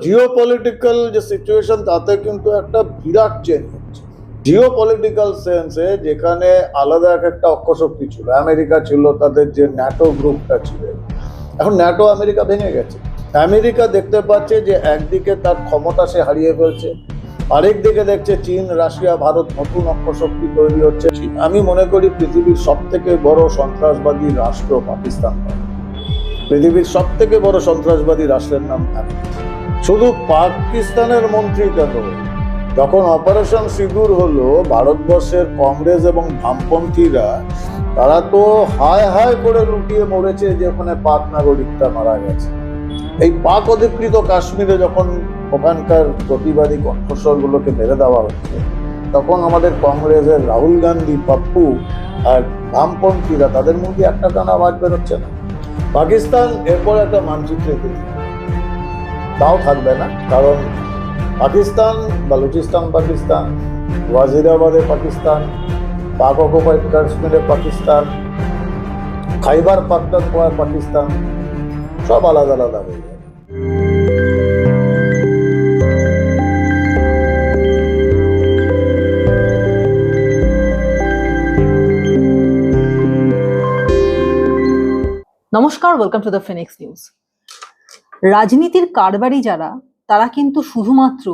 Jio political যে situation তাতে কিন্তু একটা বিরাট চেঞ্জ হচ্ছে। জিও পলিটিক্যাল সেন্সে যেখানে আলাদা একটা অক্ষশক্তি ছিল, আমেরিকা ছিল, তাদের যে ন্যাটো গ্রুপটা ছিল, এখন ন্যাটো আমেরিকা ভেঙে গেছে। আমেরিকা দেখতে পাচ্ছে যে একদিকে তার ক্ষমতা সে হারিয়ে ফেলছে, আরেকদিকে দেখছে চীন, রাশিয়া, ভারত নতুন অক্ষশক্তি তৈরি হচ্ছে। আমি মনে করি পৃথিবীর সব থেকে বড় সন্ত্রাসবাদী রাষ্ট্র পাকিস্তান। পৃথিবীর সব থেকে বড় সন্ত্রাসবাদী রাষ্ট্রের নাম আমেরিকা। শুধু পাকিস্তানের মন্ত্রী কেন, যখন অপারেশন সিঁদুর হলো, ভারতবর্ষের কংগ্রেস এবং বামপন্থীরা তারা তো হায় হায় করে লুটিয়ে মরেছে যে ওখানে পাক নাগরিকটা মারা গেছে। এই পাক অধিকৃত কাশ্মীরে যখন ওখানকার প্রতিবাদী কণ্ঠস্বরগুলোকে মেরে দেওয়া হচ্ছে, তখন আমাদের কংগ্রেসের রাহুল গান্ধী, পাপ্পু আর বামপন্থীরা তাদের মধ্যে একটা টানা আওয়াজ বেরোচ্ছে না। পাকিস্তান এরপর একটা মানচিত্রে তাও থাকবে না, কারণ পাকিস্তান, বালুচিস্তান পাকিস্তান, ওয়াজিরাবাদে পাকিস্তান, পাক অকুপাইড কাশ্মীরে পাকিস্তান, খাইবার পাখতুনখোয়া পাকিস্তান, সব আলাদা আলাদা হয়ে যাবে। নমস্কার, welcome to the Phoenix news. রাজনীতির কারবারি যারা, তারা কিন্তু শুধুমাত্র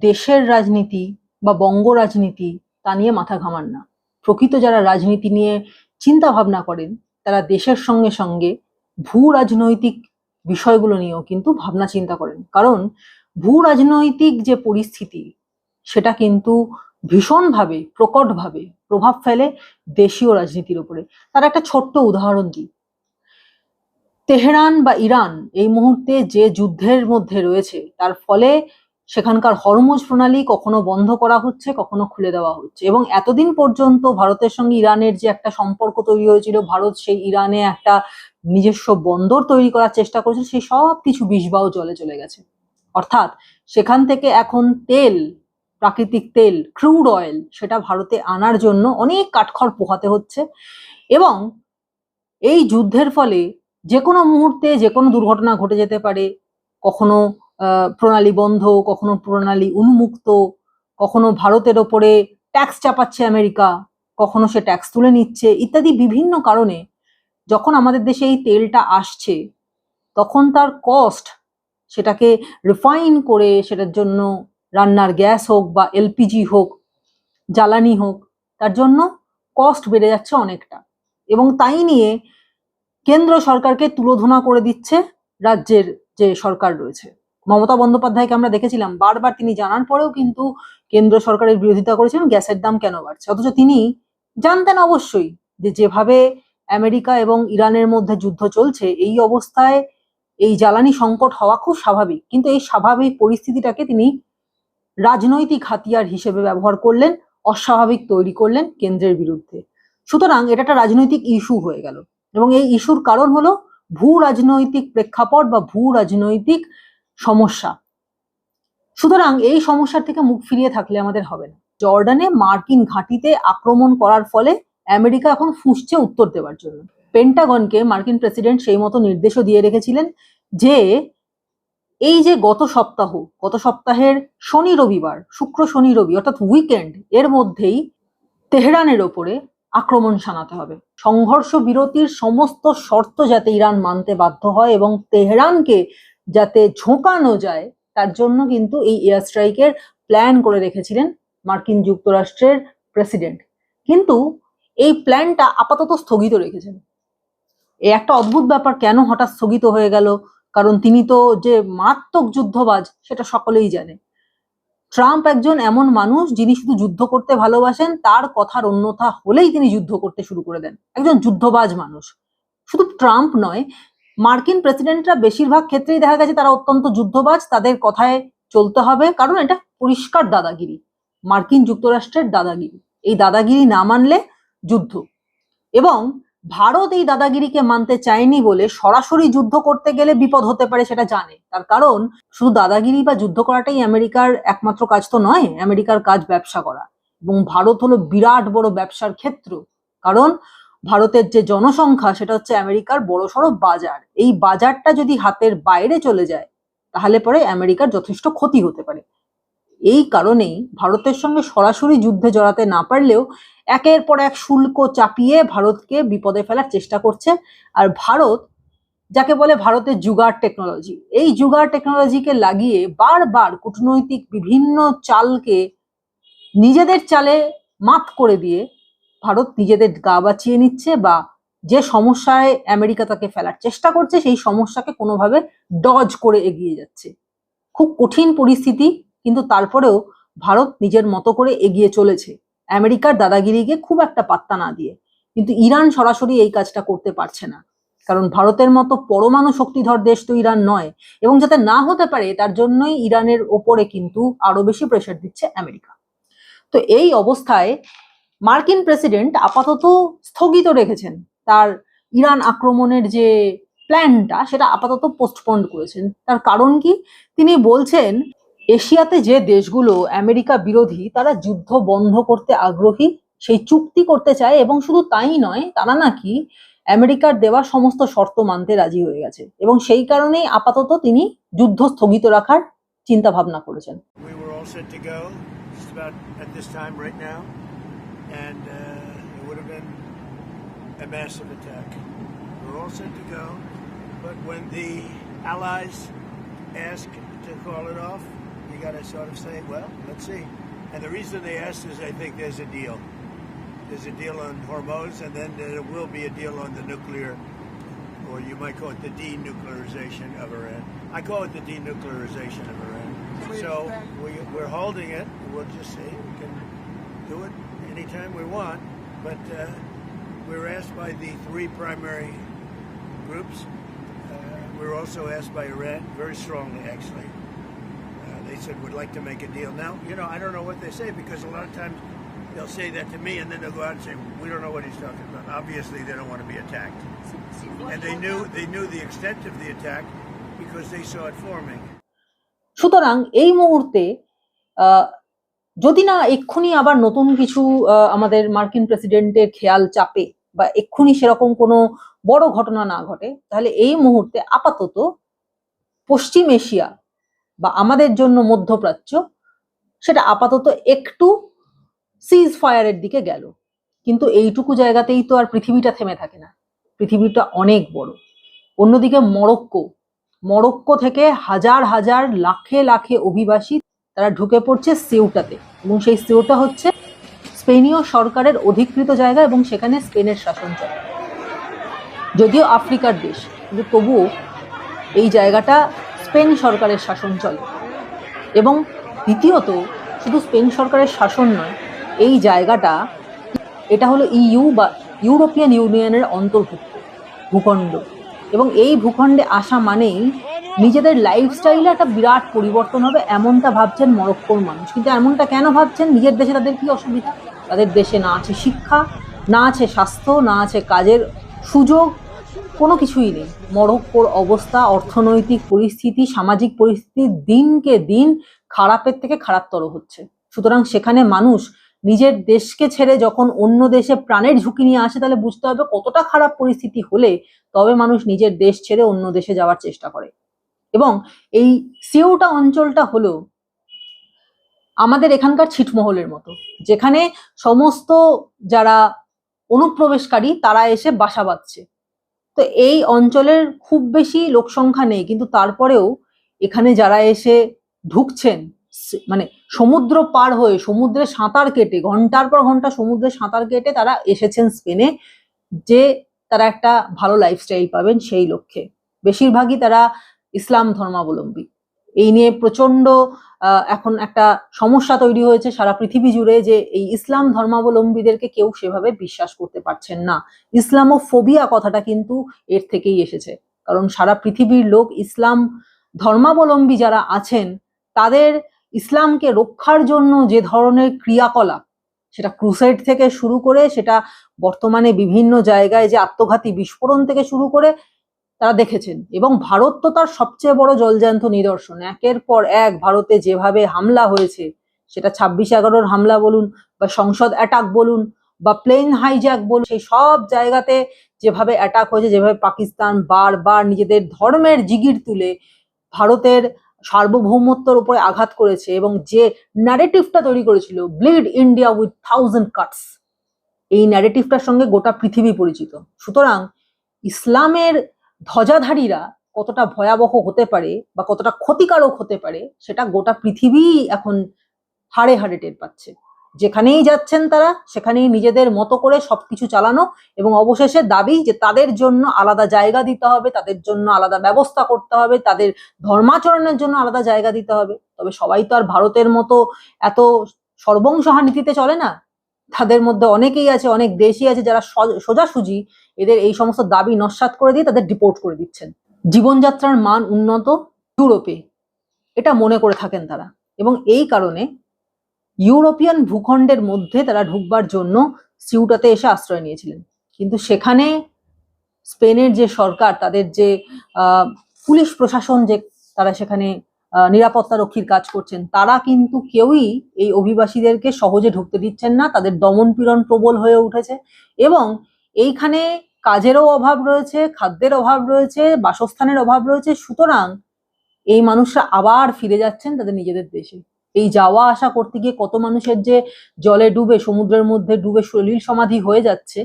দেশের রাজনীতি বা বঙ্গ রাজনীতি তা নিয়ে মাথা ঘামান না। প্রকৃত যারা রাজনীতি নিয়ে চিন্তা ভাবনা করেন, তারা দেশের সঙ্গে সঙ্গে ভূ রাজনৈতিক বিষয়গুলো নিয়েও কিন্তু ভাবনা চিন্তা করেন। কারণ ভূ রাজনৈতিক যে পরিস্থিতি, সেটা কিন্তু ভীষণভাবে প্রকটভাবে প্রভাব ফেলে দেশীয় রাজনীতির উপরে। তার একটা ছোট্ট উদাহরণ দিই। তেহরান বা ইরান এই মুহূর্তে যে যুদ্ধের মধ্যে রয়েছে, তার ফলে সেখানকার হরমুজ প্রণালী কখনো বন্ধ করা হচ্ছে, কখনো খুলে দেওয়া হচ্ছে। এবং এতদিন পর্যন্ত ভারতের সঙ্গে ইরানের যে একটা সম্পর্ক তৈরি হয়েছিল, ভারত সেই ইরানে একটা নিজস্ব বন্দর তৈরি করার চেষ্টা করেছে, সেই সব কিছু বিষবাও জলে চলে গেছে। অর্থাৎ সেখান থেকে এখন তেল, প্রাকৃতিক তেল, ক্রুড অয়েল, সেটা ভারতে আনার জন্য অনেক কাঠখড় পোহাতে হচ্ছে। এবং এই যুদ্ধের ফলে যে কোনো মুহূর্তে যে কোনো দুর্ঘটনা ঘটে যেতে পারে। কখনো প্রণালী বন্ধ, কখনো প্রণালী উন্মুক্ত, কখনো ভারতের ওপরে ট্যাক্স চাপাচ্ছে আমেরিকা, কখনো সে ট্যাক্স তুলে নিচ্ছে, ইত্যাদি বিভিন্ন কারণে যখন আমাদের দেশে এই তেলটা আসছে, তখন তার কস্ট, সেটাকে রিফাইন করে সেটার জন্য রান্নার গ্যাস হোক বা এলপিজি হোক, জ্বালানি হোক, তার জন্য কস্ট বেড়ে যাচ্ছে অনেকটা। এবং তাই নিয়ে কেন্দ্র সরকারকে তুলোধনা করে দিচ্ছে রাজ্যের যে সরকার রয়েছে। মমতা বন্দ্যোপাধ্যায়কে আমরা দেখেছিলাম, বারবার তিনি জানার পরেও কিন্তু কেন্দ্র সরকারের বিরোধিতা করেছেন গ্যাসের দাম কেন বাড়ছে। অথচ তিনি জানতেন অবশ্যই যে যেভাবে আমেরিকা এবং ইরানের মধ্যে যুদ্ধ চলছে, এই অবস্থায় এই জ্বালানি সংকট হওয়া খুব স্বাভাবিক। কিন্তু এই স্বাভাবিক পরিস্থিতিটাকে তিনি রাজনৈতিক হাতিয়ার হিসেবে ব্যবহার করলেন, অস্বাভাবিক তৈরি করলেন কেন্দ্রের বিরুদ্ধে। সুতরাং এটা একটা রাজনৈতিক ইস্যু হয়ে গেল। এবং এই ইস্যুর কারণ হলো ভূ রাজনৈতিক প্রেক্ষাপট বা ভূ রাজনৈতিক সমস্যা। সুতরাং এই সমস্যার থেকে মুখ ফিরিয়ে থাকলে আমাদের হবে না। জর্ডানে মার্কিন ঘাঁটিতে আক্রমণ করার ফলে আমেরিকা এখন ফুঁসছে উত্তর দেওয়ার জন্য। পেন্টাগনকে মার্কিন প্রেসিডেন্ট সেই মতো নির্দেশও দিয়ে রেখেছিলেন যে এই যে গত সপ্তাহের শনি রবিবার, শুক্র শনি রবি, অর্থাৎ উইকেন্ড, এর মধ্যেই তেহরানের ওপরে আক্রমণ শানাতে হবে। সংঘর্ষ বিরতির সমস্ত শর্ত যাতে ইরান মানতে বাধ্য হয় এবং তেহরানকে যাতে ঝোঁকানো যায়, তার জন্য কিন্তু এই এয়ার স্ট্রাইকের প্ল্যান করে রেখেছিলেন মার্কিন যুক্তরাষ্ট্রের প্রেসিডেন্ট। কিন্তু এই প্ল্যানটা আপাতত স্থগিত রেখেছেন। এই একটা অদ্ভুত ব্যাপার, কেন হঠাৎ স্থগিত হয়ে গেল? কারণ তিনি তো যে মারাত্মক যুদ্ধবাজ সেটা সকলেই জানে। ট্রাম্প একজন এমন মানুষ যিনি শুধু যুদ্ধ করতে ভালোবাসেন, তার কথার অন্যথা হলেই তিনি যুদ্ধ করতে শুরু করে দেন। একজন যুদ্ধবাজ মানুষ। শুধু ট্রাম্প নয়, মার্কিন প্রেসিডেন্টরা বেশিরভাগ ক্ষেত্রেই দেখা গেছে তারা অত্যন্ত যুদ্ধবাজ, তাদের কথায় চলতে হবে, কারণ এটা পরিষ্কার দাদাগিরি, মার্কিন যুক্তরাষ্ট্রের দাদাগিরি। এই দাদাগিরি না মানলে যুদ্ধ। এবং ভারত এই দাদাগিরিকে মানতে চায়নি বলে সরাসরি যুদ্ধ করতে গেলে বিপদ হতে পারে সেটা জানে। তার কারণ শুধু দাদাগিরি বা যুদ্ধ করাটাই আমেরিকার একমাত্র কাজ তো নয়। আমেরিকার কাজ ব্যবসা করা, এবং ভারত হলো বিরাট বড় ব্যবসার ক্ষেত্র। কারণ ভারতের যে জনসংখ্যা, সেটা হচ্ছে আমেরিকার বড়সড় বাজার। এই বাজারটা যদি হাতের বাইরে চলে যায়, তাহলে পরে আমেরিকার যথেষ্ট ক্ষতি হতে পারে। এই কারণেই ভারতের সঙ্গে সরাসরি যুদ্ধে জড়াতে না পারলেও একের পর এক শুল্ক চাপিয়ে ভারতকে বিপদে ফেলার চেষ্টা করছে। আর ভারত, যাকে বলে ভারতের জুগার টেকনোলজি, এই জুগার টেকনোলজিকে লাগিয়ে বারবার কূটনৈতিক বিভিন্ন চালকে নিজেদের চালে মাত করে দিয়ে ভারত নিজেদের গা বাঁচিয়ে নিচ্ছে, বা যে সমস্যায় আমেরিকা তাকে ফেলার চেষ্টা করছে সেই সমস্যাকে কোনোভাবে ডজ করে এগিয়ে যাচ্ছে। খুব কঠিন পরিস্থিতি, কিন্তু তারপরেও ভারত নিজের মতো করে এগিয়ে চলেছে আমেরিকার দাদাগিরিকে খুব একটা পাত্তা না দিয়ে। কিন্তু ইরান সরাসরি এই কাজটা করতে পারছে না, কারণ ভারতের মতো পরমাণু শক্তিধর দেশ তো ইরান নয়, এবং যাতে না হতে পারে তার জন্যই ইরানের ওপরে কিন্তু আরো বেশি প্রেশার দিচ্ছে আমেরিকা। তো এই অবস্থায় মার্কিন প্রেসিডেন্ট আপাতত স্থগিত রেখেছেন তার ইরান আক্রমণের যে প্ল্যানটা, সেটা আপাতত পোস্টপন্ড করেছেন। তার কারণ কি? তিনি বলছেন এশিয়াতে যে দেশগুলো আমেরিকা বিরোধী তারা যুদ্ধ বন্ধ করতে আগ্রহী, সেই চুক্তি করতে চায়, এবং শুধু তাই নয়, তারা নাকি আমেরিকার দেওয়া সমস্ত শর্ত মানতে রাজি হয়ে গেছে, এবং সেই কারণেই আপাতত তিনি যুদ্ধ স্থগিত রাখার চিন্তা ভাবনা করেছেন। We were all set to go just about at this time right now, and it would have been a massive attack. We were all set to go, but when the Allies ask to call it off, you got to sort of say, well, let's see. And the reason they asked is I think there's a deal. There's a deal on Hormuz, and then there will be a deal on the nuclear, or you might call it the denuclearization of Iran. I call it the denuclearization of Iran. So we're holding it. We'll just see. We can do it anytime we want, but we were asked by the three primary groups. We were also asked by Iran very strongly, actually. They said, we'd like to make a deal. Now, you know, I don't know what they say, because a lot of times they'll say that to me, and then they'll go out and say, we don't know what he's talking about. Obviously, they don't want to be attacked. And they knew the extent of the attack because they saw it forming. সুতরাং এই মুহূর্তে যদি না এক্ষুনি আবার নতুন কিছু আমাদের মার্কিন প্রেসিডেন্টের খেয়াল চাপে, বা এক্ষুনি সেরকম কোনো বড় ঘটনা না ঘটে, তাহলে এই মুহূর্তে আপাতত পশ্চিম এশিয়া বা আমাদের জন্য মধ্যপ্রাচ্য, সেটা আপাতত একটু সিজ ফায়ারের দিকে গেল। কিন্তু এইটুকু জায়গাতেই তো আর পৃথিবীটা থেমে থাকে না, পৃথিবীটা অনেক বড়। অন্যদিকে মরক্কো থেকে হাজার হাজার লাখে লাখে অভিবাসী তারা ঢুকে পড়ছে সিউটাতে, এবং সেই সিউটা হচ্ছে স্পেনীয় সরকারের অধিকৃত জায়গা, এবং সেখানে স্পেনের শাসন চলে। যদিও আফ্রিকার দেশ, কিন্তু তবুও এই জায়গাটা স্পেন সরকারের শাসন চলে। এবং দ্বিতীয়ত, শুধু স্পেন সরকারের শাসন নয়, এই জায়গাটা, এটা হলো ইইউ বা ইউরোপিয়ান ইউনিয়নের অন্তর্ভুক্ত ভূখণ্ড, এবং এই ভূখণ্ডে আসা মানেই নিজেদের লাইফস্টাইলে একটা বিরাট পরিবর্তন হবে, এমনটা ভাবছেন মরক্কোর মানুষ। কিন্তু এমনটা কেন ভাবছেন? নিজের দেশে তাদের কি অসুবিধা? তাদের দেশে না আছে শিক্ষা, না আছে স্বাস্থ্য, না আছে কাজের সুযোগ, কোনো কিছুই নেই। মরক্কোর অবস্থা, অর্থনৈতিক পরিস্থিতি, সামাজিক পরিস্থিতি দিনকে দিন খারাপের থেকে খারাপতর হচ্ছে। সুতরাং সেখানে মানুষ নিজের দেশকে ছেড়ে যখন অন্য দেশে প্রাণের ঝুঁকি নিয়ে আসে, তাহলে বুঝতে হবে কতটা খারাপ পরিস্থিতি হলে তবে মানুষ নিজের দেশ ছেড়ে অন্য দেশে যাওয়ার চেষ্টা করে। এবং এই সিউটা অঞ্চলটা হলো আমাদের এখানকার ছিটমহলের মতো, যেখানে সমস্ত যারা অনুপ্রবেশকারী তারা এসে বাসা বাঁধছে। তো এই অঞ্চলের খুব বেশি লোক সংখ্যা নেই, কিন্তু তারপরেও এখানে যারা এসে ঢুকছেন, মানে সমুদ্র পার হয়ে, সমুদ্রে সাঁতার কেটে, ঘন্টার পর ঘন্টা সমুদ্রে সাঁতার কেটে তারা এসেছেন স্পেনে, যে তারা একটা ভালো লাইফস্টাইল পাবেন সেই লক্ষ্যে। বেশিরভাগই তারা ইসলাম ধর্মাবলম্বী। এই নিয়ে প্রচন্ড এখন একটা সমস্যা তৈরি হয়েছে সারা পৃথিবী জুড়ে, যে এই ইসলাম ধর্মাবলম্বীদেরকে কেউ সেভাবে বিশ্বাস করতে পারছেন না। ইসলামোফোবিয়া কথাটা কিন্তু এর থেকেই এসেছে, কারণ সারা পৃথিবীর লোক ইসলাম ধর্মাবলম্বী যারা আছেন, তাদের ইসলামকে রক্ষার জন্য যে ধরনের ক্রিয়াকলাপ, সেটা ক্রুসেড থেকে শুরু করে, সেটা বর্তমানে বিভিন্ন জায়গায় যে আত্মঘাতী বিস্ফোরণ থেকে শুরু করে তারা দেখেছেন। এবং ভারত তো তার সবচেয়ে বড় জলজ্যান্ত নিদর্শন। একের পর এক ভারতে যেভাবে হামলা হয়েছে, সেটা 26/11 হামলা বলুন, বা সংসদ অ্যাটাক বলুন, বা প্লেন হাইজ্যাক বলুন, সেই সব জায়গাতে যেভাবে অ্যাটাক হয়েছে, যেভাবে পাকিস্তান বারবার নিজেদের ধর্মের জিগির তুলে ভারতের সার্বভৌমত্বের উপরে আঘাত করেছে এবং যে ন্যারেটিভটা তৈরি করেছিল, ব্লিড ইন্ডিয়া উইথ 1000 কাটস, এই ন্যারেটিভটার সঙ্গে গোটা পৃথিবী পরিচিত। সুতরাং ইসলামের ধ্বজাধারীরা কতটা ভয়াবহ হতে পারে বা কতটা ক্ষতিকারক হতে পারে সেটা গোটা পৃথিবী এখন হাড়ে হাড়ে টের পাচ্ছে। যেখানেই যাচ্ছেন তারা সেখানেই নিজেদের মতো করে সবকিছু চালানো এবং অবশেষে দাবি যে তাদের জন্য আলাদা জায়গা দিতে হবে, তাদের জন্য আলাদা ব্যবস্থা করতে হবে, তাদের ধর্মাচরণের জন্য আলাদা জায়গা দিতে হবে। তবে সবাই তো আর ভারতের মতো এত সর্বংসহানীতিতে চলে না। তাদের মধ্যে অনেকেই আছে, অনেক দেশই আছে যারা সোজাসুজি এদের এই সমস্ত দাবি নস্যাৎ করে দিয়ে তাদের ডিপোর্ট করে দিচ্ছেন। জীবনযাত্রার মান উন্নত ইউরোপে, এটা মনে করে থাকেন তারা, এবং এই কারণে ইউরোপিয়ান ভূখণ্ডের মধ্যে তারা ঢুকবার জন্য সিউটাতে এসে আশ্রয় নিয়েছিলেন। কিন্তু সেখানে স্পেনের যে সরকার, তাদের যে পুলিশ প্রশাসন, যে তারা সেখানে নিরাপত্তা রক্ষীর কাজ করছেন, তারা কিন্তু কেউই এই অভিবাসীদেরকে সহজে ঢুকতে দিচ্ছেন না। তাদের দমন পীড়ন প্রবল হয়ে উঠেছে এবং এইখানে কাজেরও অভাব রয়েছে, খাদ্যের অভাব রয়েছে, বাসস্থানের অভাব রয়েছে। সুতরাং এই মানুষরা আবার ফিরে যাচ্ছেন তাদের নিজেদের দেশে। এই যাওয়া আসা করতে গিয়ে কত মানুষের যে জলে ডুবে, সমুদ্রের মধ্যে ডুবে সলিল সমাধি হয়ে যাচ্ছে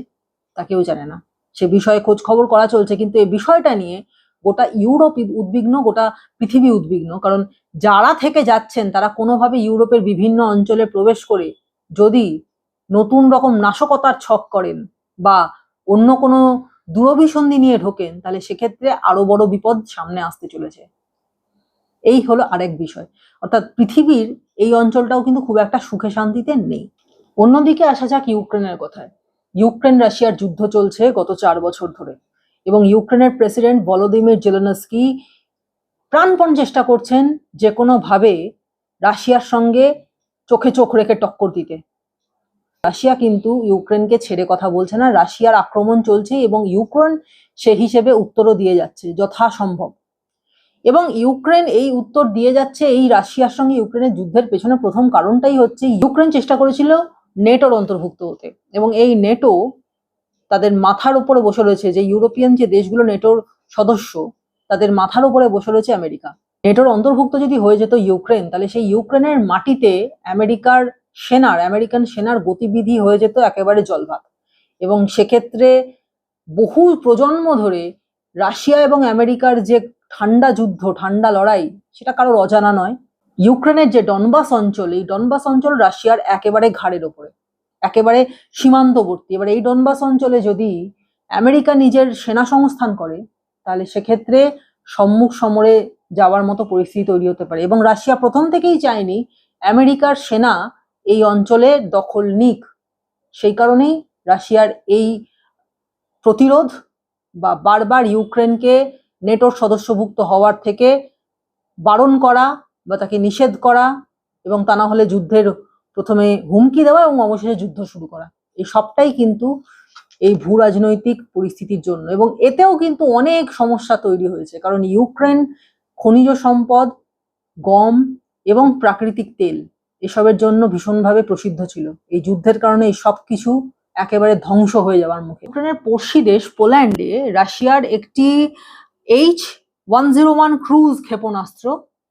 তা কেউ জানে না। সে বিষয়ে খোঁজ খবর করা চলছে, কিন্তু এই বিষয়টা নিয়ে গোটা ইউরোপ উদ্বিগ্ন, গোটা পৃথিবী উদ্বিগ্ন। কারণ যারা থেকে যাচ্ছেন তারা কোনোভাবে ইউরোপের বিভিন্ন অঞ্চলে প্রবেশ করে যদি নতুন রকম নাশকতার ছক করেন বা অন্য কোনো দূরভিসন্ধি নিয়ে ঢোকেন, তাহলে সেক্ষেত্রে আরো বড় বিপদ সামনে আসতে চলেছে। এই হলো আরেক বিষয়। অর্থাৎ পৃথিবীর এই অঞ্চলটাও কিন্তু খুব একটা সুখে শান্তিতে নেই। অন্যদিকে আসা যাক ইউক্রেনের কথায়। ইউক্রেন রাশিয়ার যুদ্ধ চলছে গত 4 বছর ধরে এবং ইউক্রেনের প্রেসিডেন্ট ভলোদিমির জেলেনস্কি প্রাণপণ চেষ্টা করছেন যে কোনোভাবে রাশিয়ার সঙ্গে চোখে চোখ রেখে টক্কর দিতে। রাশিয়া কিন্তু ইউক্রেনকে ছেড়ে কথা বলছে না। রাশিয়ার আক্রমণ চলছে এবং ইউক্রেন সে হিসেবে উত্তরও দিয়ে যাচ্ছে যথাসম্ভব। এবং ইউক্রেন এই উত্তর দিয়ে যাচ্ছে এই রাশিয়ার সঙ্গে ইউক্রেনের যুদ্ধের পেছনে প্রথম কারণটাই হচ্ছে ইউক্রেন চেষ্টা করেছিল নেটোর অন্তর্ভুক্ত হতে, এবং এই নেটো তাদের মাথার উপরে বসে রয়েছে, যে ইউরোপিয়ান যে দেশগুলো নেটোর সদস্য তাদের মাথার উপরে বসে রয়েছে আমেরিকা। নেটোর অন্তর্ভুক্ত যদি হয়ে যেত ইউক্রেন, তাহলে সেই ইউক্রেনের মাটিতে আমেরিকান সেনার গতিবিধি হয়ে যেত একেবারে জলভাত, এবং সেক্ষেত্রে বহু প্রজন্ম ধরে রাশিয়া এবং আমেরিকার যে ঠান্ডা যুদ্ধ, ঠান্ডা লড়াই, সেটা কারোর অজানা নয়। ইউক্রেনের যে ডনবাস অঞ্চল, এই ডনবাস অঞ্চল রাশিয়ার একেবারে ঘাড়ের ওপরে, একেবারে সীমান্তবর্তী। এবার এই ডনবাস অঞ্চলে যদি আমেরিকা নিজের সেনা সংস্থান করে, তাহলে সেক্ষেত্রে সম্মুখ সমরে যাওয়ার মতো পরিস্থিতি তৈরি হতে পারে। এবং রাশিয়া প্রথম থেকেই চায়নি আমেরিকার সেনা এই অঞ্চলে দখল নিক। সেই কারণেই রাশিয়ার এই প্রতিরোধ বা বারবার ইউক্রেনকে নেটোর সদস্যভুক্ত হওয়ার থেকে বারণ করা বা তাকে নিষেধ করা, এবং তা না হলে যুদ্ধের প্রথমে হুমকি দেওয়া এবং অবশেষে যুদ্ধ শুরু করা, এই সবটাই কিন্তু এই ভূ রাজনৈতিক পরিস্থিতির জন্য। এবং এতেও কিন্তু অনেক সমস্যা তৈরি হয়েছে, কারণ ইউক্রেন খনিজ সম্পদ, গম এবং প্রাকৃতিক তেল এসবের জন্য ভীষণভাবে প্রসিদ্ধ ছিল। এই যুদ্ধের কারণে এই সব কিছু একেবারে ধ্বংস হয়ে যাওয়ার মুখে। ইউক্রেনের পড়শি দেশ পোল্যান্ডে রাশিয়ার একটি H-101 ক্রুজ ক্ষেপণাস্ত্র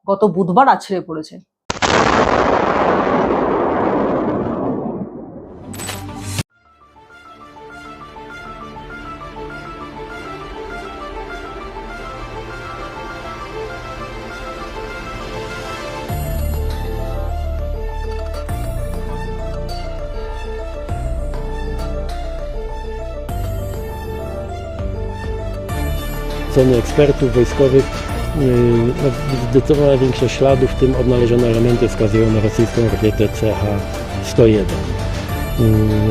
গত বুধবার আছড়ে পড়েছে। Oceny ekspertów wojskowych zdecydowana większość śladów, w tym odnalezione elementy wskazują na rosyjską rakietę CH-101.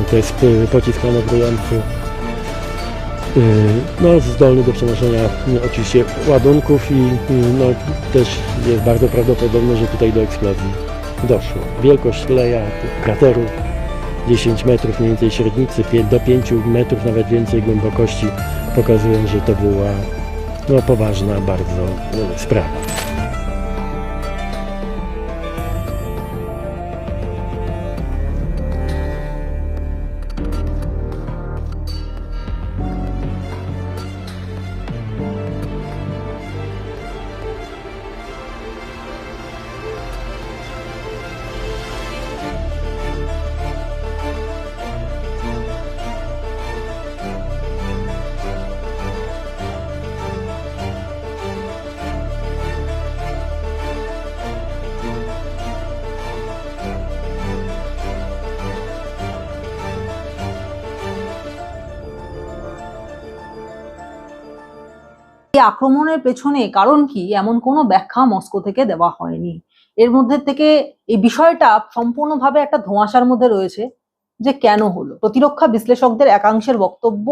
To jest pocisk manewrujący, zdolny do przenoszenia oczywiście ładunków i też jest bardzo prawdopodobne, że tutaj do eksplozji doszło. Wielkość leja krateru 10 metrów mniej więcej średnicy, do 5 metrów, nawet więcej głębokości pokazują, że to była poważna bardzo sprawa. এই আক্রমণের পেছনে কারণ কি এমন কোনো ব্যাখ্যা Moscow থেকে দেওয়া হয়নি। এর মধ্যে থেকে এই বিষয়টা সম্পূর্ণভাবে একটা ধোঁয়াশার মধ্যে রয়েছে যে কেন হলো। প্রতিরক্ষা বিশ্লেষকদের একাংশের বক্তব্য,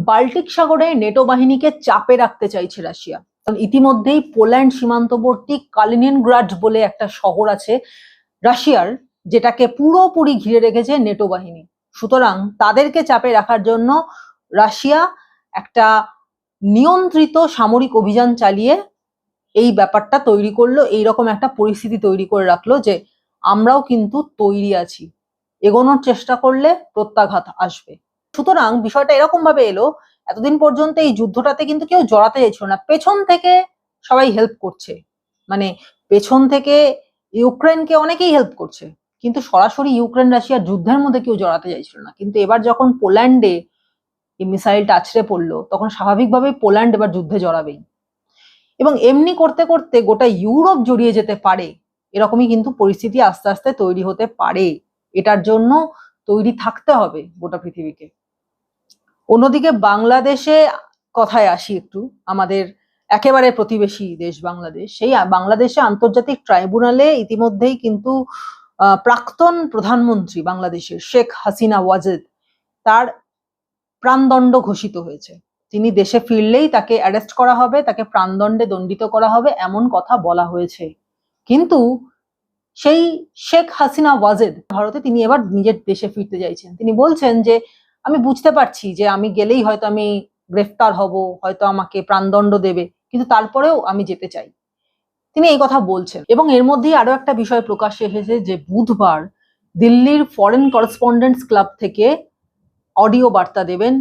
বাল্টিক সাগরে নেটো বাহিনীকে চাপে রাখতে চাইছে রাশিয়া। কারণ ইতিমধ্যেই পোল্যান্ড সীমান্তবর্তী কালিনিনগ্রাড বলে একটা শহর আছে রাশিয়ার, যেটাকে পুরোপুরি ঘিরে রেখেছে নেটো বাহিনী। সুতরাং তাদেরকে চাপে রাখার জন্য রাশিয়া একটা নিয়ন্ত্রিত সামরিক অভিযান চালিয়ে এই ব্যাপারটা তৈরি করলো, এইরকম একটা পরিস্থিতি তৈরি করে রাখলো যে আমরাও কিন্তু তৈরি আছি, এগোনোর চেষ্টা করলে প্রত্যাঘাত আসবে। সুতরাং বিষয়টা এরকম ভাবে এলো, এতদিন পর্যন্ত এই যুদ্ধটাতে কিন্তু কেউ জড়াতে চাইছিল না, পেছন থেকে সবাই হেল্প করছে, মানে পেছন থেকে ইউক্রেনকে অনেকেই হেল্প করছে, কিন্তু সরাসরি ইউক্রেন রাশিয়ার যুদ্ধের মধ্যে কেউ জড়াতে চাইছিল না। কিন্তু এবার যখন পোল্যান্ডে এই মিসাইলটা আছড়ে পড়লো, তখন স্বাভাবিকভাবেই পোল্যান্ড এবার যুদ্ধে জড়াবেই, এবং এমনি করতে করতে গোটা ইউরোপ জড়িয়ে যেতে পারে, এরকমই কিন্তু পরিস্থিতি আস্তে আস্তে তৈরি হতে পারে। এটার জন্য তৈরি থাকতে হবে গোটা পৃথিবীকে। অন্যদিকে বাংলাদেশে কথায় আসি একটু, আমাদের একেবারে প্রতিবেশী দেশ বাংলাদেশ। সেই বাংলাদেশে আন্তর্জাতিক ট্রাইব্যুনালে ইতিমধ্যেই কিন্তু প্রাক্তন প্রধানমন্ত্রী বাংলাদেশের শেখ হাসিনা ওয়াজেদ, তার প্রাণদণ্ড ঘোষিত হয়েছে। তিনি দেশে ফিরলেই তাকে অ্যারেস্ট করা হবে, তাকে প্রাণদণ্ডে দণ্ডিত করা হবে, এমন কথা বলা হয়েছে। কিন্তু সেই শেখ হাসিনা ওয়াজেদ ভারতে, তিনি এবার নিজের দেশে ফিরতে চাইছেন। তিনি বলছেন যে আমি বুঝতে পারছি যে আমি গেলেই হয়তো আমি গ্রেফতার হব, হয়তো আমাকে প্রাণদণ্ড দেবে, কিন্তু তারপরেও আমি যেতে চাই, তিনি এই কথা বলছেন। এবং এর মধ্যেই আরো একটা বিষয় প্রকাশ্যে এসেছে যে বুধবার দিল্লির ফরেন করেসপন্ডেন্টস ক্লাব থেকে অডিও বার্তা দেবেন,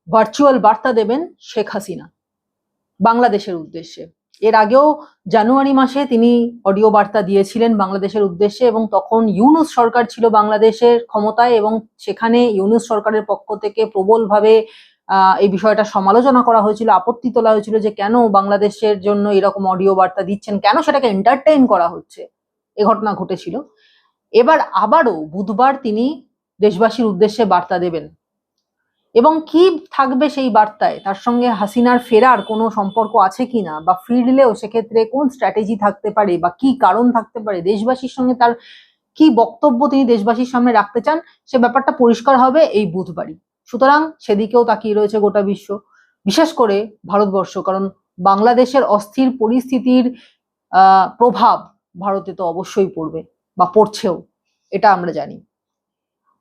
ভার্চুয়াল বার্তা দেবেন শেখ হাসিনা বাংলাদেশের উদ্দেশ্যে। এর আগেও জানুয়ারি মাসে তিনি অডিও বার্তা দিয়েছিলেন বাংলাদেশের উদ্দেশ্যে, এবং তখন ইউনূস সরকার ছিল বাংলাদেশের ক্ষমতায়, এবং সেখানে ইউনূস সরকারের পক্ষ থেকে প্রবলভাবে এই বিষয়টা সমালোচনা করা হয়েছিল, আপত্তি তোলা হয়েছিল যে কেন বাংলাদেশের জন্য এরকম অডিও বার্তা দিচ্ছেন, কেন সেটাকে এন্টারটেইন করা হচ্ছে, এ ঘটনা ঘটেছিল। এবার আবারও বুধবার তিনি দেশবাসীর উদ্দেশ্যে বার্তা দেবেন, এবং কি থাকবে সেই বার্তায়, তার সঙ্গে হাসিনার ফেরার কোনো সম্পর্ক আছে কিনা, বা ফিরলেও সেক্ষেত্রে কোন স্ট্র্যাটেজি থাকতে পারে, বা কি কারণ থাকতে পারে, দেশবাসীর সঙ্গে তার কি বক্তব্য তিনি দেশবাসীর সামনে রাখতে চান, সে ব্যাপারটা পরিষ্কার হবে এই বুধবারই। সুতরাং সেদিকেও তাকিয়ে রয়েছে গোটা বিশ্ব, বিশেষ করে ভারতবর্ষ, কারণ বাংলাদেশের অস্থির পরিস্থিতির প্রভাব ভারতে তো অবশ্যই পড়বে, বা পড়ছেও, এটা আমরা জানি।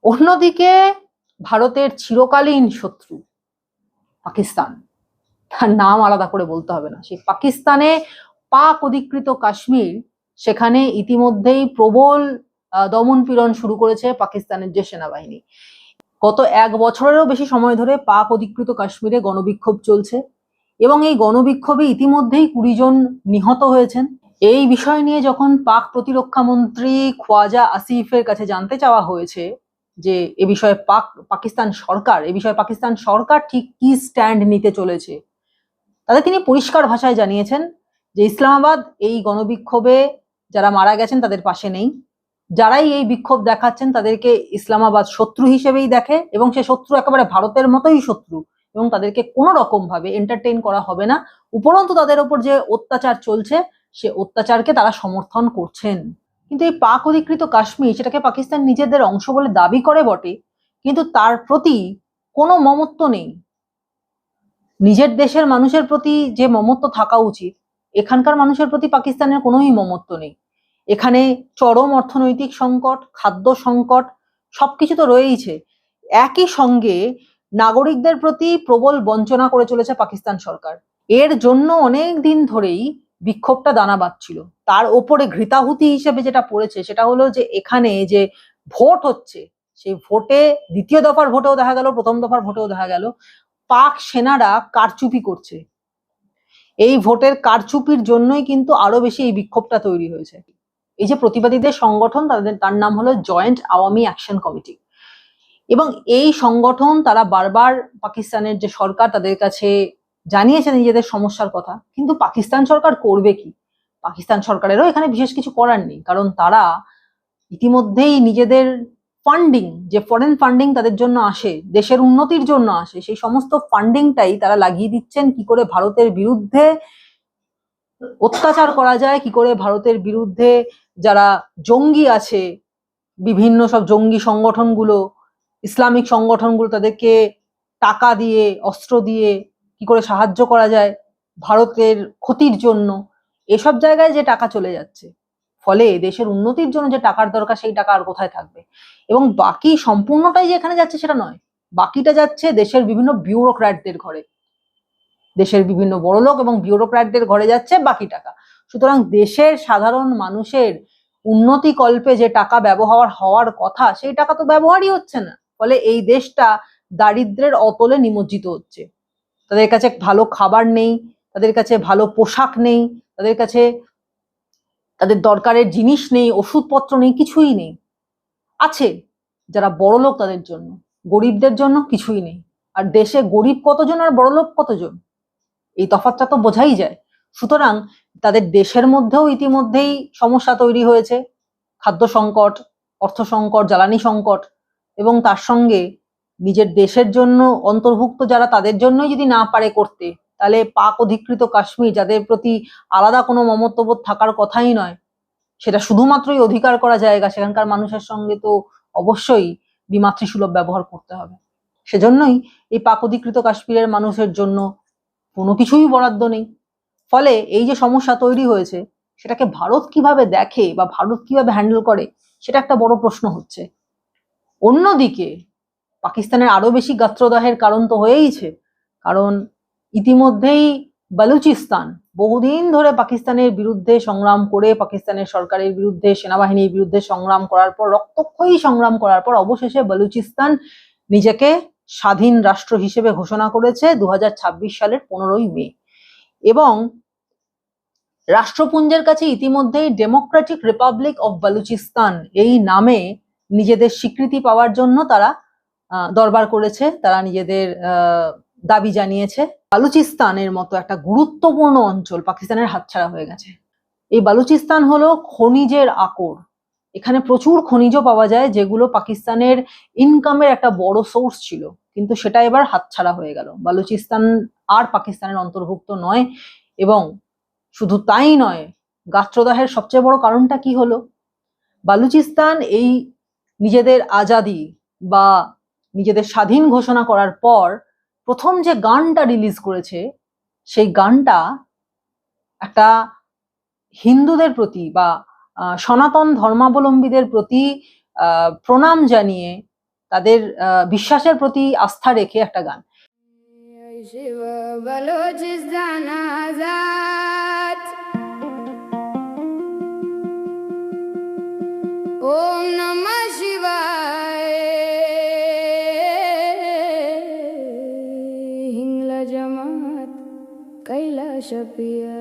অন্যদিকে ভারতের চিরকালীন শত্রু পাকিস্তান, তার নাম আলাদা করে বলতে হবে না, সেই পাকিস্তানে পাক অধিকৃত কাশ্মীর, সেখানে ইতিমধ্যেই প্রবল দমন পীড়ন শুরু করেছে পাকিস্তানের যে সেনাবাহিনী। গত 1 বছরেরও বেশি সময় ধরে পাক অধিকৃত কাশ্মীরে গণবিক্ষোভ চলছে, এবং এই গণবিক্ষোভে ইতিমধ্যেই 20 জন নিহত হয়েছেন। এই বিষয় নিয়ে যখন পাক প্রতিরক্ষা মন্ত্রী খোয়াজা আসিফের কাছে জানতে চাওয়া হয়েছে যে এ বিষয়ে পাকিস্তান সরকার ঠিক কি স্ট্যান্ড নিতে চলেছে, তাতে তিনি পরিষ্কার ভাষায় জানিয়েছেন যে ইসলামাবাদ এই গণবিক্ষোভে যারা মারা গেছেন তাদের পাশে নেই, যারাই এই বিক্ষোভ দেখাচ্ছেন তাদেরকে ইসলামাবাদ শত্রু হিসেবেই দেখে, এবং সে শত্রু একেবারে ভারতের মতোই শত্রু, এবং তাদেরকে কোনো রকম ভাবে এন্টারটেইন করা হবে না। উপরন্তু তাদের ওপর যে অত্যাচার চলছে সে অত্যাচারকে তারা সমর্থন করছেন। কিন্তু এই পাক অধিকৃত কাশ্মীর, সেটাকে পাকিস্তান নিজেদের অংশ বলে দাবি করে বটে, কিন্তু তার প্রতি কোনো মমত্ব নেই। নিজের দেশের মানুষের প্রতি যে মমত্ব থাকা উচিত, এখানকার মানুষের প্রতি পাকিস্তানের কোনোই মমত্ব নেই। এখানে চরম অর্থনৈতিক সংকট, খাদ্য সংকট, সবকিছু তো রয়েইছে। একই সঙ্গে নাগরিকদের প্রতি প্রবল বঞ্চনা করে চলেছে পাকিস্তান সরকার। এর জন্য অনেক দিন ধরেই বিক্ষোভটা দানা বাঁধছিল। তার ওপরে ঘৃতাহুতি হিসেবে যেটা পড়েছে সেটা হলো যে এখানে যে ভোট হচ্ছে, সেই ভোটে দ্বিতীয় দফার ভোটেও দেখা গেল, প্রথম দফার ভোটেও দেখা গেল পাক সেনারা কারচুপি করছে। এই ভোটের কারচুপির জন্যই কিন্তু আরো বেশি এই বিক্ষোভটা তৈরি হয়েছে। এই যে প্রতিবাদীদের সংগঠন, তার নাম হলো জয়েন্ট আওয়ামী অ্যাকশন কমিটি, এবং এই সংগঠন তারা বারবার পাকিস্তানের যে সরকার তাদের কাছে জানিয়েছে নিজেদের সমস্যার কথা, কিন্তু পাকিস্তান সরকার করবে কি? পাকিস্তান সরকারেরও এখানে বিশেষ কিছু করার নেই, কারণ তারা ইতিমধ্যেই নিজেদের ফান্ডিং, যে ফরেন ফান্ডিং তাদের জন্য আসে, দেশের উন্নতির জন্য আসে, সেই সমস্ত ফান্ডিংটাই তারা লাগিয়ে দিচ্ছেন কি করে ভারতের বিরুদ্ধে অত্যাচার করা যায়, কি করে ভারতের বিরুদ্ধে যারা জঙ্গি আছে, বিভিন্ন সব জঙ্গি সংগঠনগুলো, ইসলামিক সংগঠনগুলো, তাদেরকে টাকা দিয়ে, অস্ত্র দিয়ে কি করে সাহায্য করা যায় ভারতের ক্ষতির জন্য, এসব জায়গায় যে টাকা চলে যাচ্ছে, ফলে দেশের উন্নতির জন্য যে টাকার দরকার সেই টাকা আর কোথায় থাকবে। এবং বাকি সম্পূর্ণটাই যে এখানে যাচ্ছে সেটা নয়, বাকিটা যাচ্ছে দেশের বিভিন্ন বিউরোক্র্যাটদের ঘরে, দেশের বিভিন্ন বড়লোক এবং বিউরোক্র্যাটদের ঘরে যাচ্ছে বাকি টাকা। সুতরাং দেশের সাধারণ মানুষের উন্নতি কল্পে যে টাকা ব্যবহার হওয়ার কথা সেই টাকা তো ব্যবহারই হচ্ছে না। ফলে এই দেশটা দারিদ্র্যের অতলে নিমজ্জিত হচ্ছে। তাদের কাছে ভালো খাবার নেই, তাদের কাছে ভালো পোশাক নেই, তাদের কাছে তাদের দরকারের জিনিস নেই, ওষুধপত্র নেই, কিছুই নেই। আছে যারা বড়লোক তাদের জন্য, গরিবদের জন্য কিছুই নেই। আর দেশে গরিব কতজন আর বড়লোক কতজন, এই তফাৎটা তো বোঝাই যায়। সুতরাং তাদের দেশের মধ্যেও ইতিমধ্যেই সমস্যা তৈরি হয়েছে, খাদ্য সংকট, অর্থ সংকট, জ্বালানি সংকট, এবং তার সঙ্গে নিজের দেশের জন্য অন্তর্ভুক্ত যারা, তাদের জন্যই যদি না পারে করতে, তাহলে পাক অধিকৃত কাশ্মীর, যাদের প্রতি আলাদা কোনো মমত্ববোধ থাকার কথাই নয়, সেটা শুধুমাত্রই অধিকার করা জায়গা, সেখানকার মানুষের সঙ্গে তো অবশ্যই বিমাতৃসুলভ ব্যবহার করতে হবে। সেজন্যই এই পাক অধিকৃত কাশ্মীরের মানুষের জন্য কোনো কিছুই বরাদ্দ নেই। ফলে এই যে সমস্যা তৈরি হয়েছে, সেটাকে ভারত কিভাবে দেখে বা ভারত কিভাবে হ্যান্ডেল করে, সেটা একটা বড় প্রশ্ন হচ্ছে। অন্যদিকে পাকিস্তানের আরো বেশি গাত্রদাহের কারণ তো হয়েইছে, কারণ ইতিমধ্যেই বালুচিস্তান বহুদিন ধরে পাকিস্তানের বিরুদ্ধে সংগ্রাম করে, পাকিস্তানের সরকারের বিরুদ্ধে, সেনাবাহিনীর বিরুদ্ধে সংগ্রাম করার পর, রক্তক্ষয়ী সংগ্রাম করার পর অবশেষে বালুচিস্তান নিজেকে স্বাধীন রাষ্ট্র হিসেবে ঘোষণা করেছে 2026 সালের 15ই মে। এবং রাষ্ট্রপুঞ্জের কাছে ইতিমধ্যেই ডেমোক্রেটিক রিপাবলিক অফ বালুচিস্তান এই নামে নিজেদের স্বীকৃতি পাওয়ার জন্য তারা দরবার করেছে, তারা নিজেদের দাবি জানিয়েছে। বালুচিস্তানের মতো একটা গুরুত্বপূর্ণ অঞ্চল পাকিস্তানের হাতছাড়া হয়ে গেছে। এই বালুচিস্তান হলো খনিজের আকর, এখানে প্রচুর খনিজ পাওয়া যায়, যেগুলো পাকিস্তানের ইনকামের একটা বড় সোর্স ছিল, কিন্তু সেটা এবার হাতছাড়া হয়ে গেল। বালুচিস্তান আর পাকিস্তানের অন্তর্ভুক্ত নয়। এবং শুধু তাই নয়, গাত্রদাহের সবচেয়ে বড় কারণটা কি হলো, বালুচিস্তান এই নিজেদের আজাদি বা নিজেদের স্বাধীন ঘোষণা করার পর প্রথম যে গানটা রিলিজ করেছে, সেই গানটা একটা হিন্দুদের প্রতি বা সনাতন ধর্মাবলম্বীদের প্রতি প্রণাম জানিয়ে, তাদের বিশ্বাসের প্রতি আস্থা রেখে একটা গান। शिव बलोचिस्तान आजाद ओम नमः शिवाय हिंगला जमात कैलाश पिया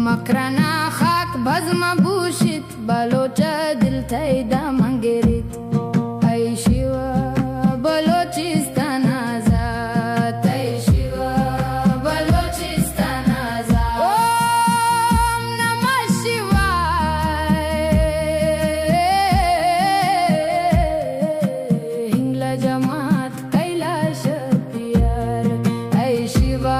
मकराना खाक भस्म भूषित बलोच दिल थैदा मंगेरित ऐ शिवा बलोचिस्तान आजाद ऐ शिवा बलोचिस्तान आजाद ओम नमः शिवाय हिंगला जमात कैलाश पियर ऐ शिवा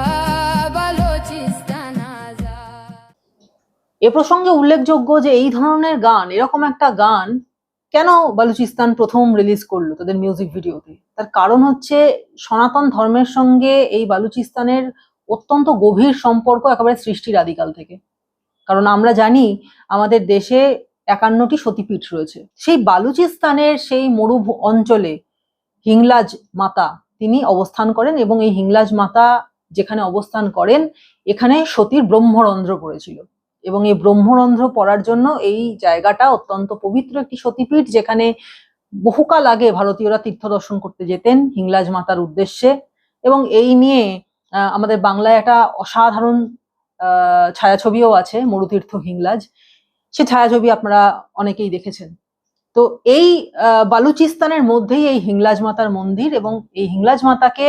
এ প্রসঙ্গে উল্লেখযোগ্য যে এই ধরনের গান, এরকম একটা গান কেন বালুচিস্তান প্রথম রিলিজ করলো তাদের মিউজিক ভিডিওতে, তার কারণ হচ্ছে সনাতন ধর্মের সঙ্গে এই বালুচিস্তানের অত্যন্ত গভীর সম্পর্ক একেবারে সৃষ্টির আদিকাল থেকে। কারণ আমরা জানি আমাদের দেশে 51টি সতীপীঠ রয়েছে, সেই বালুচিস্তানের সেই মরু অঞ্চলে হিংলাজ মাতা তিনি অবস্থান করেন, এবং এই হিংলাজ মাতা যেখানে অবস্থান করেন এখানে সতীর ব্রহ্মরন্ধ্র পড়েছিল, এবং এই ব্রহ্মরন্ধ্র পড়ার জন্য এই জায়গাটা অত্যন্ত পবিত্র একটি সতীপীঠ, যেখানে বহুকাল আগে ভারতীয়রা তীর্থ দর্শন করতে যেতেন হিংলাজ মাতার উদ্দেশ্যে। এবং এই নিয়ে আমাদের বাংলায় একটা অসাধারণ ছায়াছবিও আছে, মরুতীর্থ হিংলাজ, সে ছায়াছবি আপনারা অনেকেই দেখেছেন। তো এই বালুচিস্তানের মধ্যেই এই হিংলাজ মাতার মন্দির, এবং এই হিংলাজ মাতাকে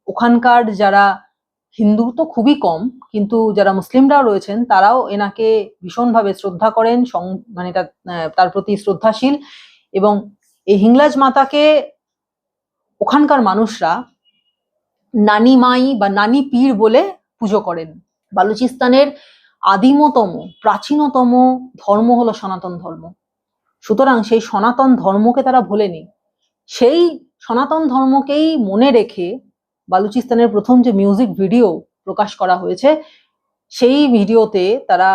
ওখানকার যারা হিন্দু তো খুবই কম, কিন্তু যারা মুসলিমরাও রয়েছেন তারাও এনাকে ভীষণভাবে শ্রদ্ধা করেন, মানে তার প্রতি শ্রদ্ধাশীল। এবং এই হিংলাজ মাতাকে ওখানকার মানুষরা নানি মাই বা নানি পীর বলে পুজো করেন। বালুচিস্তানের আদিমতম প্রাচীনতম ধর্ম হলো সনাতন ধর্ম, সুতরাং সেই সনাতন ধর্মকে তারা ভোলেনি। সেই সনাতন ধর্মকেই মনে রেখে বালুচিস্তানের প্রথম যে মিউজিক ভিডিও প্রকাশ করা হয়েছে, সেই ভিডিওতে তারা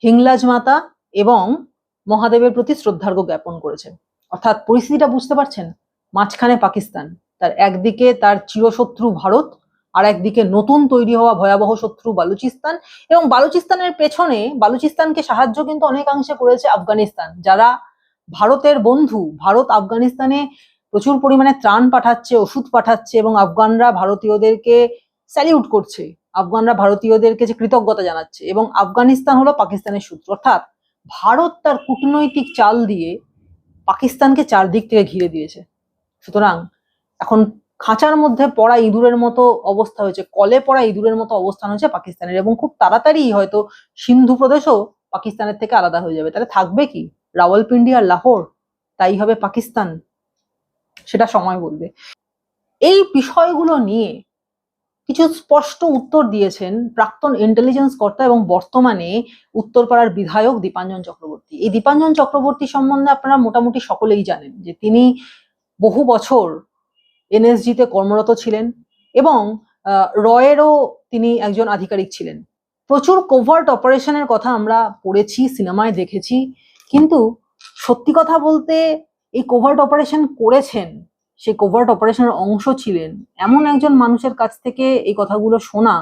হিংলাজ মাতা এবং মহাদেবের প্রতি শ্রদ্ধার্ঘ্য জ্ঞাপন করেছে। অর্থাৎ পরিস্থিতিটা বুঝতে পারছেন, মাঝখানে পাকিস্তান, তার একদিকে তার চিরশত্রু ভারত, আর একদিকে নতুন তৈরি হওয়া ভয়াবহ শত্রু বালুচিস্তান। এবং বালুচিস্তানের পেছনে বালুচিস্তানকে সাহায্য কিন্তু অনেকাংশে করেছে আফগানিস্তান, যারা ভারতের বন্ধু। ভারত আফগানিস্তানে প্রচুর পরিমাণে ত্রাণ পাঠাচ্ছে, ওষুধ পাঠাচ্ছে, এবং আফগানরা ভারতীয়দেরকে স্যালিউট করছে, আফগানরা ভারতীয়দেরকে যে কৃতজ্ঞতা জানাচ্ছে। এবং আফগানিস্তান হলো পাকিস্তানের শত্রু, অর্থাৎ ভারত তার কূটনৈতিক চাল দিয়ে পাকিস্তানকে চারদিক থেকে ঘিরে দিয়েছে। সুতরাং এখন খাঁচার মধ্যে পড়া ইঁদুরের মতো অবস্থা হয়েছে, কলে পড়া ইঁদুরের মতো অবস্থান হয়েছে পাকিস্তানের, এবং খুব তাড়াতাড়ি হয়তো সিন্ধু প্রদেশও পাকিস্তানের থেকে আলাদা হয়ে যাবে। তাহলে থাকবে কি রাওয়ালপিন্ডি আর লাহোর, তাই হবে পাকিস্তান, সেটা সময় বলবে। এই বিষয়গুলো নিয়ে কিছু স্পষ্ট উত্তর দিয়েছেন প্রাক্তন ইন্টেলিজেন্স কর্তা এবং বর্তমানে উত্তরপাড়ার বিধায়ক দীপাঞ্জন চক্রবর্তী। এই দীপাঞ্জন চক্রবর্তী সম্বন্ধে আপনারা মোটামুটি সকলেই জানেন যে তিনি বহু বছর এনএসজিতে কর্মরত ছিলেন, এবং রয়েরও তিনি একজন আধিকারিক ছিলেন। প্রচুর কোভার্ট অপারেশনের কথা আমরা পড়েছি, সিনেমায় দেখেছি, কিন্তু সত্যি কথা বলতে এই কোভার্ট অপারেশন করেছেন, সেই কোভার্ট অপারেশনের অংশ ছিলেন এমন একজন মানুষের কাছ থেকে এই কথাগুলো শোনা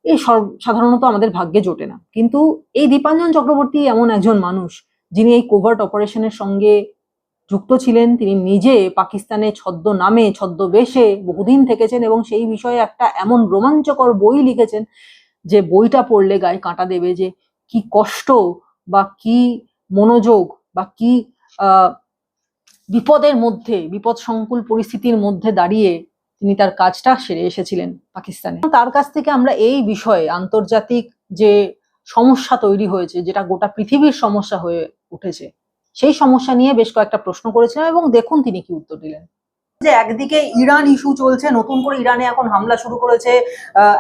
এই সাধারণত আমাদের ভাগ্যে জোটে না। কিন্তু এই দীপাঞ্জন চক্রবর্তী এমন একজন মানুষ যিনি এই কোভার্ট অপারেশনের সঙ্গে যুক্ত ছিলেন। তিনি নিজে পাকিস্তানে ছদ্মনামে ছদ্মবেশে বহুদিন থেকেছেন, এবং সেই বিষয়ে একটা এমন রোমাঞ্চকর বই লিখেছেন যে বইটা পড়লে গায়ে কাঁটা দেবে, যে কি কষ্ট বা কি মনোযোগ বা কি বিপদের মধ্যে, বিপদ সংকুল পরিস্থিতির মধ্যে দাঁড়িয়ে তিনি তার কাজটা সেরে এসেছিলেন পাকিস্তানে। তার কাছ থেকে আমরা এই বিষয়ে আন্তর্জাতিক যে সমস্যা তৈরি হয়েছে, যেটা গোটা পৃথিবীর সমস্যা হয়ে উঠেছে, সেই সমস্যা নিয়ে বেশ কয়েকটা প্রশ্ন করেছিলাম, এবং দেখুন তিনি কি উত্তর দিলেন। যে একদিকে ইরান ইস্যু চলছে, নতুন করে ইরানে এখন হামলা শুরু করেছে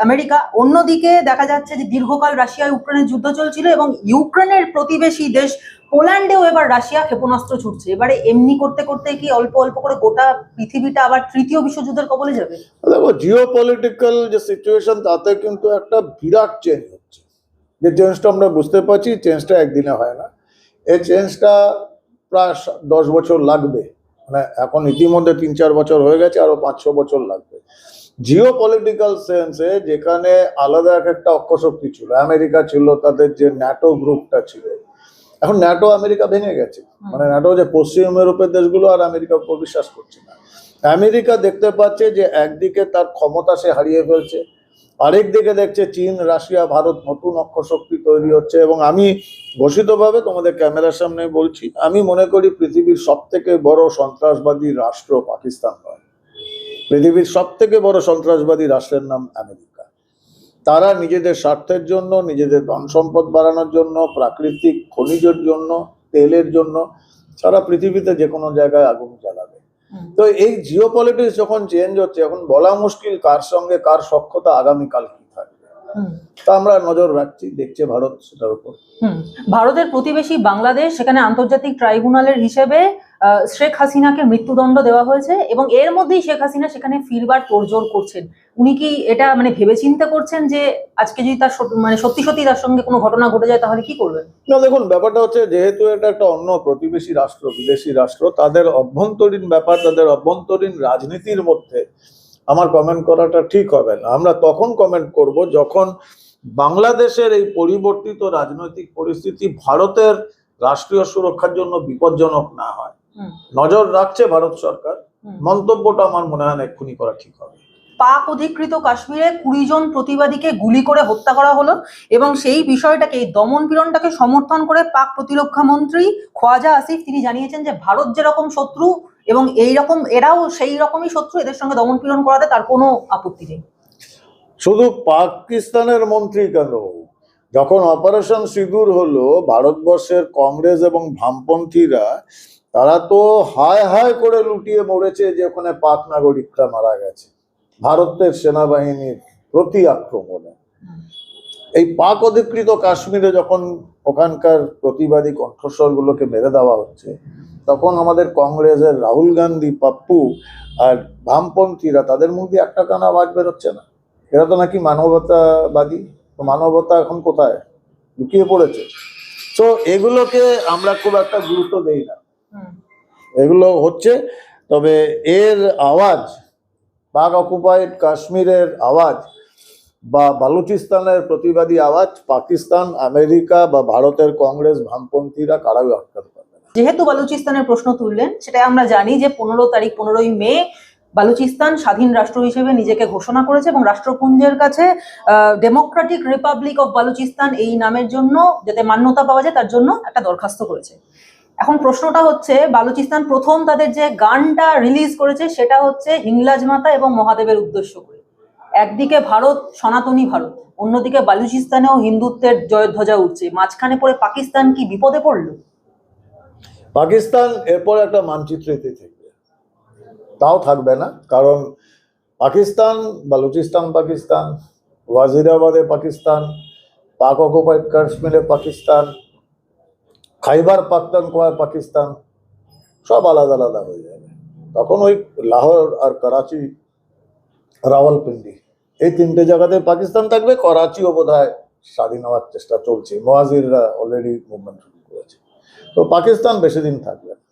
আমেরিকা, অন্যদিকে দেখা যাচ্ছে যে দীর্ঘকাল রাশিয়া ইউক্রেনের যুদ্ধ চলছিল, এবং ইউক্রেনের প্রতিবেশী দেশ পোল্যান্ডেও এবার রাশিয়া ক্ষেপণাস্ত্র ছুটছে। এবারে এমনি করতে করতে কি অল্প অল্প করে গোটা পৃথিবীটা আবার তৃতীয় বিশ্বযুদ্ধের কবলে যাবে? দেখো, জিও পলিটিক্যাল যে সিচুয়েশন, তাতে কিন্তু একটা বিরাট চেঞ্জ হচ্ছে। যে চেঞ্জটা আমরা বুঝতে পারছি, চেঞ্জটা একদিনে হয় না। এই চেঞ্জটা প্রায় 10 বছর লাগবে, মানে এখন ইতিমধ্যে 3-4 বছর হয়ে গেছে, আরো 5-6 বছর লাগবে। জিও পলিটিক্যাল সেন্সে যেখানে আলাদা একটা অক্ষশক্তি ছিল, আমেরিকা ছিল, তাদের যে ন্যাটো গ্রুপটা ছিল, এখন ন্যাটো আমেরিকা ভেঙে গেছে। মানে ন্যাটো যে পশ্চিম ইউরোপের দেশগুলো আর আমেরিকার উপর বিশ্বাস করছে না। আমেরিকা দেখতে পাচ্ছে যে একদিকে তার ক্ষমতা সে হারিয়ে ফেলছে, আরেক দিকে দেখছে চীন, রাশিয়া, ভারত নতুন অক্ষশক্তি তৈরি হচ্ছে। এবং আমি ঘোষিতভাবে তোমাদের ক্যামেরার সামনে বলছি, আমি মনে করি পৃথিবীর সব থেকে বড় সন্ত্রাসবাদী রাষ্ট্র পাকিস্তান নয়, পৃথিবীর সব থেকে বড় সন্ত্রাসবাদী রাষ্ট্রের নাম আমেরিকা। তারা নিজেদের স্বার্থের জন্য, নিজেদের ধন সম্পদ বাড়ানোর জন্য, প্রাকৃতিক খনিজের জন্য, তেলের জন্য সারা পৃথিবীতে যে কোনো জায়গায় আগুন জ্বালাবে। তো এই জিও পলিটিক্স যখন চেঞ্জ হচ্ছে, এখন বলা মুশকিল কার সঙ্গে কার সখ্যতা আগামীকাল কি থাকবে। তা আমরা নজর রাখছি, দেখছে ভারত সেটার উপর। ভারতের প্রতিবেশী বাংলাদেশ, সেখানে আন্তর্জাতিক ট্রাইব্যুনালের হিসেবে শেখ হাসিনাকে মৃত্যুদণ্ড দেওয়া হয়েছে, এবং এর মধ্যেই শেখ হাসিনা সেখানে ফিরবার তোড়জোড় করছেন। উনি কি এটা মানে ভেবেচিন্তে করছেন যে আজকে যদি তার মানে সত্যি সত্যি তার সঙ্গে কোনো ঘটনা ঘটে যায় তাহলে কি করবেন? না, দেখুন, ব্যাপারটা হচ্ছে যেহেতু এটা একটা অন্য প্রতিবেশী রাষ্ট্র, বিদেশি রাষ্ট্র, তাদের অভ্যন্তরীণ ব্যাপার, তাদের অভ্যন্তরীণ রাজনীতির মধ্যে আমার কমেন্ট করাটা ঠিক হবে না। আমরা তখন কমেন্ট করব যখন বাংলাদেশের এই পরিবর্তিত রাজনৈতিক পরিস্থিতি ভারতের রাষ্ট্রীয় সুরক্ষার জন্য বিপজ্জনক না হয়। নজর রাখছে ভারত সরকার, মন্তব্যটা আমার মনে হয় না এক্ষুনি করা ঠিক হবে। পাক অধিকৃত কাশ্মীরে 20 জন প্রতিবাদীকে গুলি করে হত্যা করা হলো এবং সেই বিষয়টাকে, এই দমন পীড়নটাকে সমর্থন করে পাক প্রতিরক্ষা মন্ত্রী খোয়াজা আসিফ তিনি জানিয়েছেন যে ভারত যেরকম শত্রু এবং এইরকম এরাও সেই রকমই শত্রু, এদের সঙ্গে দমন পীড়ন করাতে তার কোনো আপত্তি নেই। শুধু পাকিস্তানের মন্ত্রী কেন, যখন অপারেশন সিঁদুর হলো, ভারতবর্ষের কংগ্রেস এবং বামপন্থীরা তারা তো হায় হায় করে লুটিয়ে মরেছে যে ওখানে পাক নাগরিকরা মারা গেছে ভারতের সেনাবাহিনীর প্রতি আক্রমণে। এই পাক অধিকৃত কাশ্মীরে যখন ওখানকার প্রতিবাদী কণ্ঠস্বরগুলোকে মেরে দেওয়া হচ্ছে, তখন আমাদের কংগ্রেসের রাহুল গান্ধী, পাপ্পু আর বামপন্থীরা, তাদের মধ্যে একটা কানা আওয়াজ বেরোচ্ছে না। এরা তো নাকি মানবতাবাদী, তো মানবতা এখন কোথায় লুকিয়ে পড়েছে? তো এগুলোকে আমরা খুব একটা গুরুত্ব দেই না, এগুলো হচ্ছে। তবে এর আওয়াজ, পাক অকুপাইড কাশ্মীরের আওয়াজ বা বালুচিস্তানের প্রতিবাদী আওয়াজ পাকিস্তান, আমেরিকা বা ভারতের কংগ্রেস বামপন্থীরা কারাও আটকাতে পারবে না। যেহেতু বালুচিস্তানের প্রশ্ন তুললেন, সেটা আমরা জানি যে 15ই মে বালুচিস্তান স্বাধীন রাষ্ট্র হিসেবে নিজেকে ঘোষণা করেছে এবং রাষ্ট্রপুঞ্জের কাছে ডেমোক্রেটিক রিপাবলিক অফ বালুচিস্তান এই নামের জন্য যাতে মান্যতা পাওয়া যায় তার জন্য একটা দরখাস্ত করেছে। এখন প্রশ্নটা হচ্ছে, বালুচিস্তান প্রথম তাদের যে গানটা রিলিজ করেছে সেটা হচ্ছে হিংলাজ মাতা এবং মহাদেবের উদ্দেশ্য করে। একদিকে ভারত, সনাতনী ভারত, অন্যদিকে বালুচিস্তানেও হিন্দুত্বের জয়ধ্বজা উঠছে, মাঝখানে পড়ে পাকিস্তান কি বিপদে পড়লো? পাকিস্তান এরপর একটা মানচিত্রেতে থাকবে, তাও থাকবে না, কারণ পাকিস্তান, বালুচিস্তান পাকিস্তান, ওয়াজিরাবাদে পাকিস্তান, পাক অকুপাইড কাশ্মীরে পাকিস্তান, খাইবার পাখতুনখোয়া পাকিস্তান, সব আলাদা আলাদা হয়ে যাবে। তখন ওই লাহোর আর করাচি, রাওয়ালপিন্ডি, এই 3টে জায়গাতে পাকিস্তান থাকবে। করাচিও বোধহয় স্বাধীন হওয়ার চেষ্টা চলছে, মুয়াজিররা অলরেডি মুভমেন্ট শুরু করেছে। তো পাকিস্তান বেশি দিন থাকবে না।